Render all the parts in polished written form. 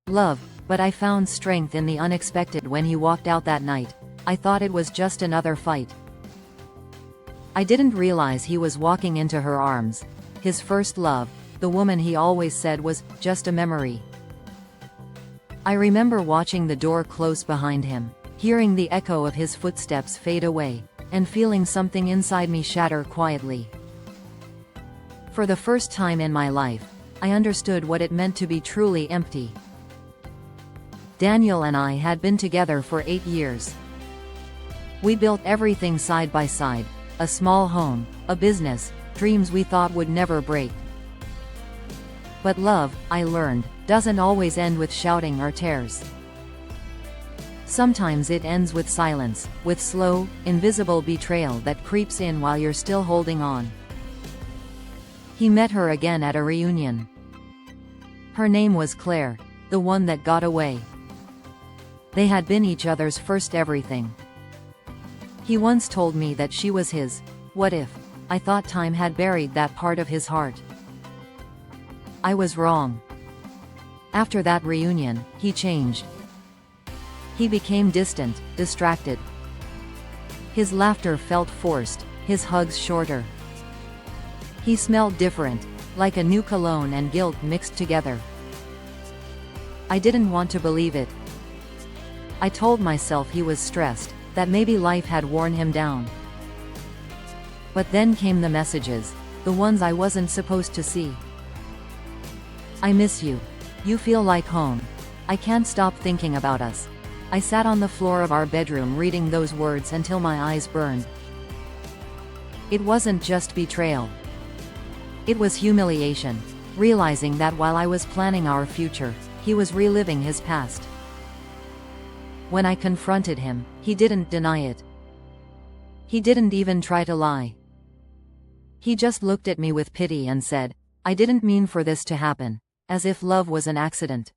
love, but I found strength in the unexpected when he walked out that night. I thought it was just another fight. I didn't realize he was walking into her arms. His first love, the woman he always said was just a memory. I remember watching the door close behind him, hearing the echo of his footsteps fade away, and feeling something inside me shatter quietly. For the first time in my life, I understood what it meant to be truly empty. Daniel and I had been together for 8 years. We built everything side by side, a small home, a business, dreams we thought would never break. But love, I learned, doesn't always end with shouting or tears. Sometimes it ends with silence, with slow, invisible betrayal that creeps in while you're still holding on. He met her again at a reunion. Her name was Claire, the one that got away. They had been each other's first everything. He once told me that she was his. What if? I thought time had buried that part of his heart. I was wrong. After that reunion, he changed. He became distant, distracted. His laughter felt forced, his hugs shorter. He smelled different, like a new cologne and guilt mixed together. I didn't want to believe it. I told myself he was stressed, that maybe life had worn him down. But then came the messages, the ones I wasn't supposed to see. I miss you. You feel like home. I can't stop thinking about us. I sat on the floor of our bedroom reading those words until my eyes burned. It wasn't just betrayal. It was humiliation, realizing that while I was planning our future, he was reliving his past. When I confronted him, he didn't deny it. He didn't even try to lie. He just looked at me with pity and said, "I didn't mean for this to happen," as if love was an accident.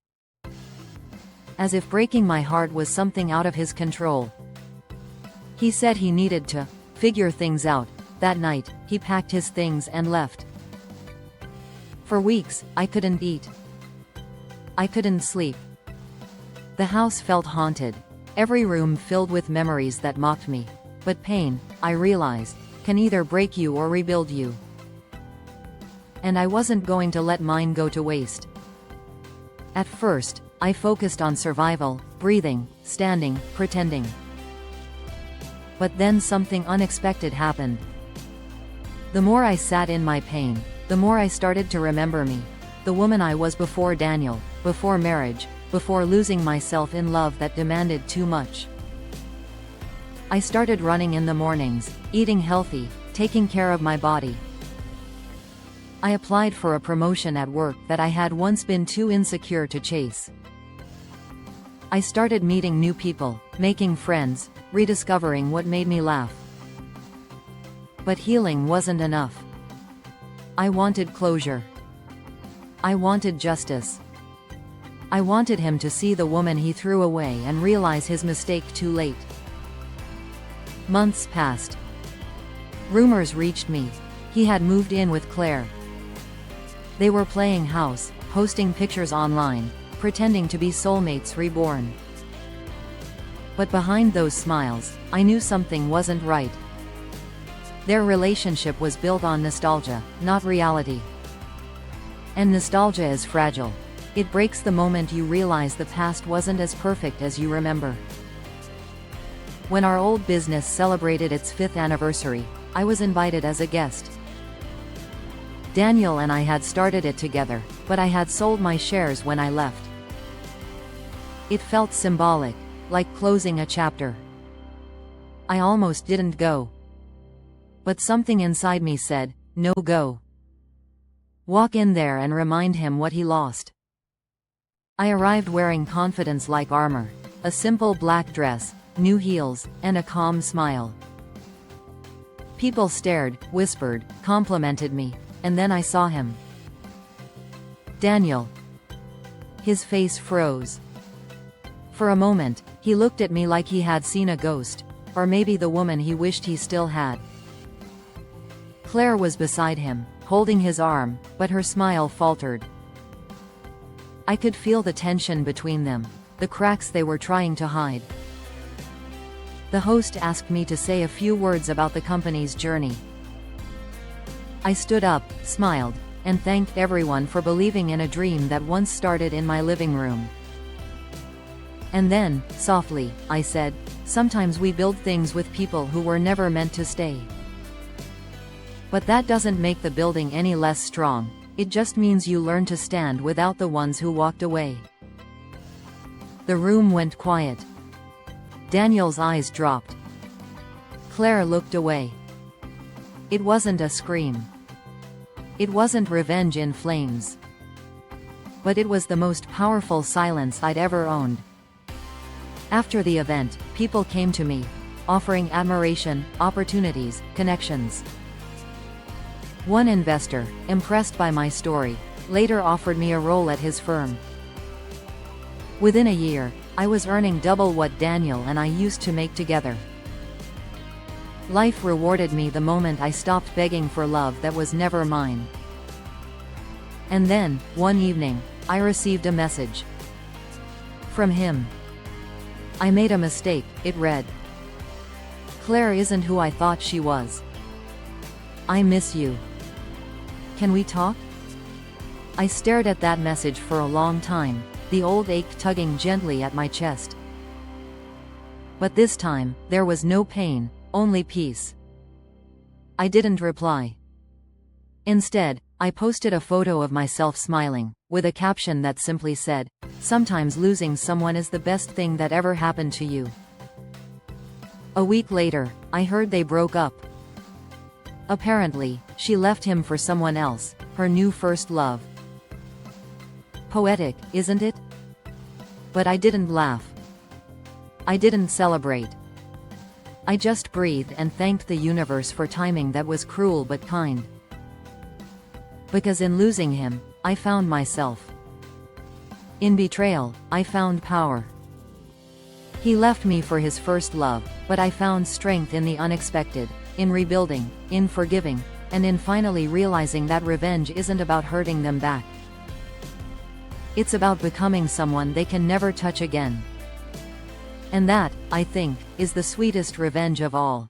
As if breaking my heart was something out of his control. He said he needed to figure things out. That night, he packed his things and left. For weeks, I couldn't eat. I couldn't sleep. The house felt haunted, every room filled with memories that mocked me. But pain, I realized, can either break you or rebuild you. And I wasn't going to let mine go to waste. At first, I focused on survival, breathing, standing, pretending. But then something unexpected happened. The more I sat in my pain, the more I started to remember me, the woman I was before Daniel, before marriage, before losing myself in love that demanded too much. I started running in the mornings, eating healthy, taking care of my body. I applied for a promotion at work that I had once been too insecure to chase. I started meeting new people, making friends, rediscovering what made me laugh. But healing wasn't enough. I wanted closure. I wanted justice. I wanted him to see the woman he threw away and realize his mistake too late. Months passed. Rumors reached me. He had moved in with Claire. They were playing house, posting pictures online, pretending to be soulmates reborn. But behind those smiles, I knew something wasn't right. Their relationship was built on nostalgia, not reality. And nostalgia is fragile. It breaks the moment you realize the past wasn't as perfect as you remember. When our old business celebrated its 5th anniversary, I was invited as a guest. Daniel and I had started it together, but I had sold my shares when I left. It felt symbolic, like closing a chapter. I almost didn't go. But something inside me said, "No, go. Walk in there and remind him what he lost." I arrived wearing confidence like armor, a simple black dress, new heels, and a calm smile. People stared, whispered, complimented me, and then I saw him. Daniel. His face froze. For a moment, he looked at me like he had seen a ghost, or maybe the woman he wished he still had. Claire was beside him, holding his arm, but her smile faltered. I could feel the tension between them, the cracks they were trying to hide. The host asked me to say a few words about the company's journey. I stood up, smiled, and thanked everyone for believing in a dream that once started in my living room. And then, softly, I said, sometimes we build things with people who were never meant to stay. But that doesn't make the building any less strong, it just means you learn to stand without the ones who walked away. The room went quiet. Daniel's eyes dropped. Claire looked away. It wasn't a scream. It wasn't revenge in flames. But it was the most powerful silence I'd ever owned. After the event, people came to me, offering admiration, opportunities, connections. One investor, impressed by my story, later offered me a role at his firm. Within a year, I was earning double what Daniel and I used to make together. Life rewarded me the moment I stopped begging for love that was never mine. And then, one evening, I received a message. From him. I made a mistake, it read. Claire isn't who I thought she was. I miss you. Can we talk? I stared at that message for a long time, the old ache tugging gently at my chest. But this time, there was no pain, only peace. I didn't reply. Instead, I posted a photo of myself smiling, with a caption that simply said, "Sometimes losing someone is the best thing that ever happened to you." A week later, I heard they broke up. Apparently, she left him for someone else, her new first love. Poetic, isn't it? But I didn't laugh. I didn't celebrate. I just breathed and thanked the universe for timing that was cruel but kind. Because in losing him, I found myself. In betrayal, I found power. He left me for his first love, but I found strength in the unexpected, in rebuilding, in forgiving, and in finally realizing that revenge isn't about hurting them back. It's about becoming someone they can never touch again. And that, I think, is the sweetest revenge of all.